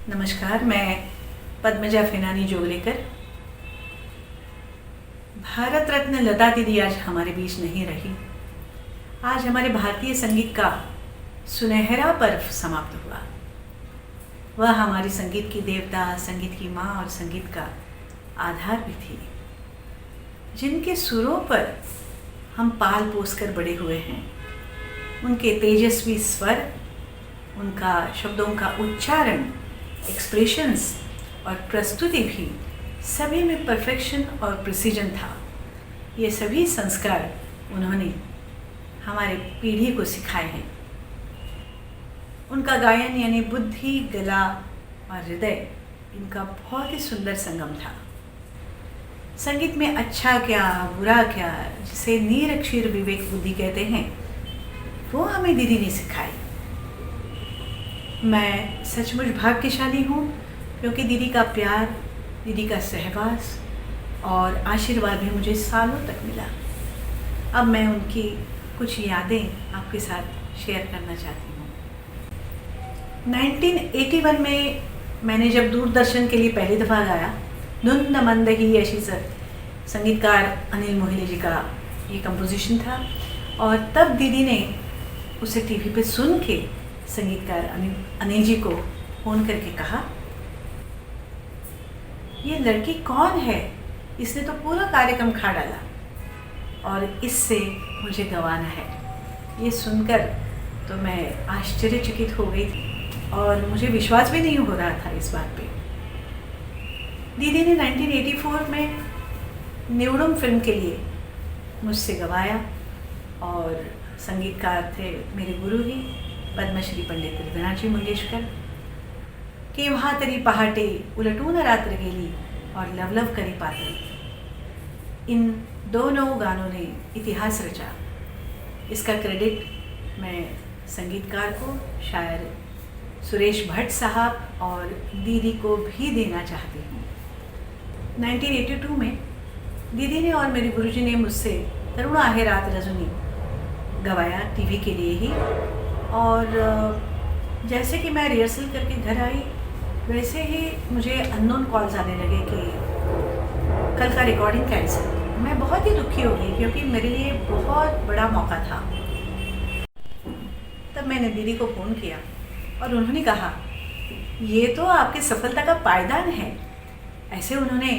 नमस्कार, मैं पद्मजा फेनानी जोगलेकर। भारत रत्न लता दीदी आज हमारे बीच नहीं रही। आज हमारे भारतीय संगीत का सुनहरा पर्व समाप्त हुआ। वह हमारी संगीत की देवता, संगीत की माँ और संगीत का आधार भी थी, जिनके सुरों पर हम पाल पोस कर बड़े हुए हैं। उनके तेजस्वी स्वर, उनका शब्दों का उच्चारण, एक्सप्रेशंस और प्रस्तुति भी सभी में परफेक्शन और प्रिसीजन था। ये सभी संस्कार उन्होंने हमारे पीढ़ी को सिखाए हैं। उनका गायन यानी बुद्धि, गला और हृदय, इनका बहुत ही सुंदर संगम था। संगीत में अच्छा क्या, बुरा क्या, जिसे निरक्षर विवेक बुद्धि कहते हैं, वो हमें दीदी ने सिखाई। मैं सचमुच भाग्यशाली हूँ क्योंकि दीदी का प्यार, दीदी का सहवास और आशीर्वाद भी मुझे सालों तक मिला। अब मैं उनकी कुछ यादें आपके साथ शेयर करना चाहती हूँ। 1981 में मैंने जब दूरदर्शन के लिए पहली दफ़ा गाया, धुंद मंद ही ऐसी संगीतकार अनिल मोहिले जी का ये कंपोजिशन था, और तब दीदी ने उसे टीवी पे सुन के संगीतकार अनिल जी को फ़ोन करके कहा, ये लड़की कौन है, इसने तो पूरा कार्यक्रम खा डाला और इससे मुझे गंवाना है। ये सुनकर तो मैं आश्चर्यचकित हो गई थी और मुझे विश्वास भी नहीं हो रहा था इस बात पे। दीदी ने 1984 में निवडुम फिल्म के लिए मुझसे गवाया और संगीतकार थे मेरे गुरु ही पद्मश्री पंडित हृदयनाथजी मंगेशकर। केव्हा तरी पहाटे उलटून रात्र गेली और लवलव करी पातळी, इन दोनों गानों ने इतिहास रचा। इसका क्रेडिट मैं संगीतकार को, शायर सुरेश भट्ट साहब और दीदी को भी देना चाहती हूँ। 1982 में दीदी ने और मेरे गुरुजी ने मुझसे तरुण आहे रात रजनी गवाया टीवी के लिए ही, और जैसे कि मैं रिहर्सल करके घर आई, वैसे ही मुझे अननोन कॉल्स आने लगे कि कल का रिकॉर्डिंग कैंसिल। मैं बहुत ही दुखी हो गई क्योंकि मेरे लिए बहुत बड़ा मौका था। तब मैंने दीदी को फ़ोन किया और उन्होंने कहा, ये तो आपकी सफलता का पायदान है। ऐसे उन्होंने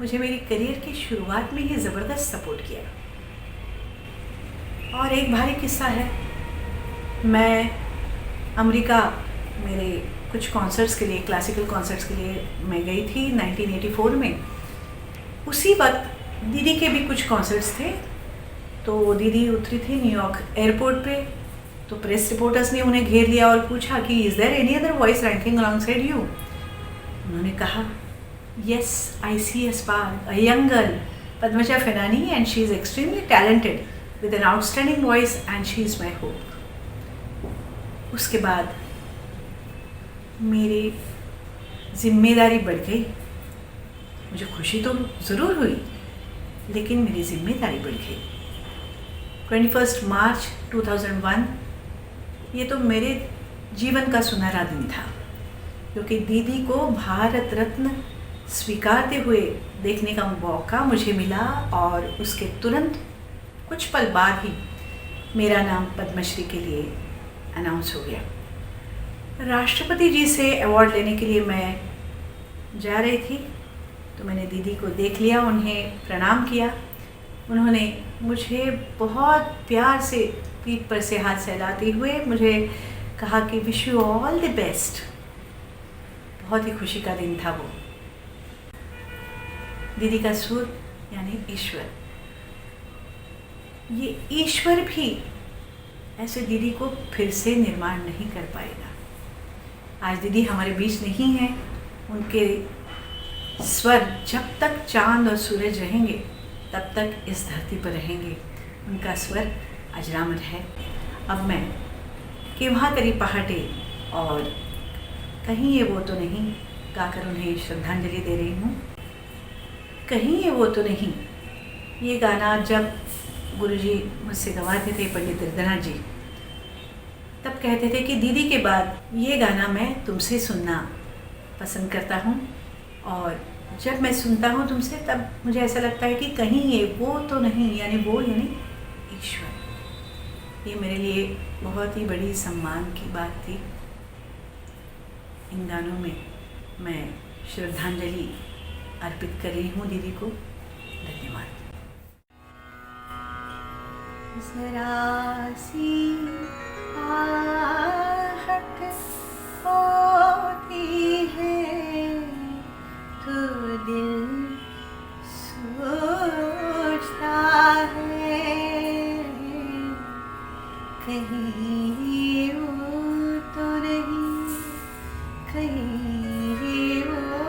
मुझे मेरी करियर की शुरुआत में ही ज़बरदस्त सपोर्ट किया। और एक भारी किस्सा है, मैं अमेरिका मेरे कुछ कॉन्सर्ट्स के लिए, क्लासिकल कॉन्सर्ट्स के लिए मैं गई थी 1984 में। उसी वक्त दीदी के भी कुछ कॉन्सर्ट्स थे, तो दीदी उतरी थी न्यूयॉर्क एयरपोर्ट पे। तो प्रेस रिपोर्टर्स ने उन्हें घेर लिया और पूछा कि is there any other voice ranking alongside you. उन्होंने कहा, yes I see a spark, a young girl, Padmaja Fenani, and she is extremely talented with an outstanding voice and she is my hope। उसके बाद मेरी जिम्मेदारी बढ़ गई। मुझे खुशी तो ज़रूर हुई, लेकिन मेरी जिम्मेदारी बढ़ गई। 21 मार्च 2001 ये तो मेरे जीवन का सुनहरा दिन था, क्योंकि दीदी को भारत रत्न स्वीकारते हुए देखने का मौका मुझे मिला, और उसके तुरंत कुछ पल बाद ही मेरा नाम पद्मश्री के लिए अनाउंस हो गया। राष्ट्रपति जी से अवार्ड लेने के लिए मैं जा रही थी, तो मैंने दीदी को देख लिया, उन्हें प्रणाम किया। उन्होंने मुझे बहुत प्यार से पीठ पर से हाथ सहलाते हुए मुझे कहा कि wish you all the best. बहुत ही खुशी का दिन था वो। दीदी का सुर यानी ईश्वर, ये ईश्वर भी ऐसे दीदी को फिर से निर्माण नहीं कर पाएगा। आज दीदी हमारे बीच नहीं है, उनके स्वर जब तक चांद और सूरज रहेंगे तब तक इस धरती पर रहेंगे। उनका स्वर अजरामर है। अब मैं केव्हा तरी पहाटे और कहीं ये वो तो नहीं गाकर उन्हें श्रद्धांजलि दे रही हूँ। कहीं ये वो तो नहीं, ये गाना जब गुरुजी मुझसे गवाते थे, पंडित हृदयनाथ जी, तब कहते थे कि दीदी के बाद ये गाना मैं तुमसे सुनना पसंद करता हूँ। और जब मैं सुनता हूँ तुमसे तब मुझे ऐसा लगता है कि कहीं ये वो तो नहीं, यानी वो यानी ईश्वर। ये मेरे लिए बहुत ही बड़ी सम्मान की बात थी। इन गानों में मैं श्रद्धांजलि अर्पित कर रही हूँ दीदी को। धन्यवाद। जरा सी आहट होती है तो दिल सोचता है, कहीं वो तो नहीं, कहीं वो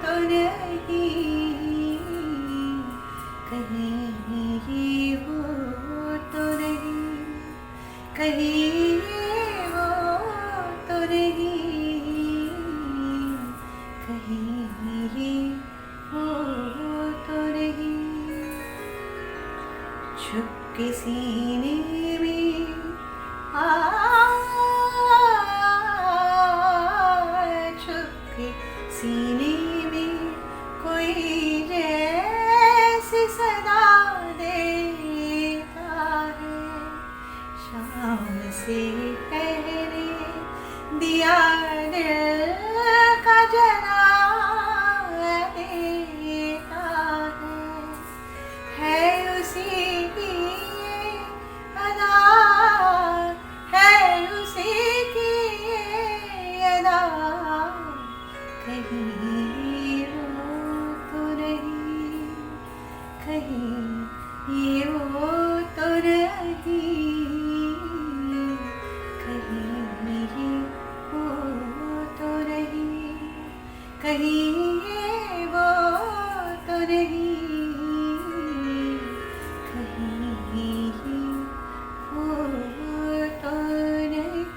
तो नहीं, कहीं वो तो नहीं, कहीं वो तो नहीं, कहीं वो तो नहीं। चुपके सीने में चुपके सीने में कोई जैसी सदा देता है, शाम से पहले दिया दिल का जला देता है उसी की ये अदा, है उसी की ये अदा, कहीं वो तो नहीं, कहीं ये वो तो नहीं, कहीं ये वो तो नहीं, कहीं ये वो तो नहीं, कहीं ये वो तो नहीं।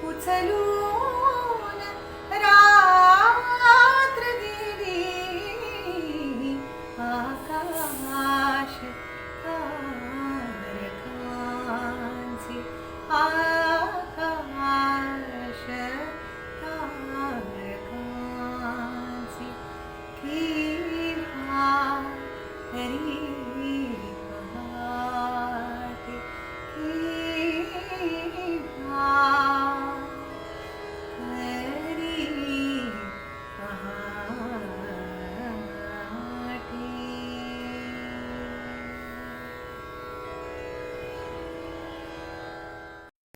उचलून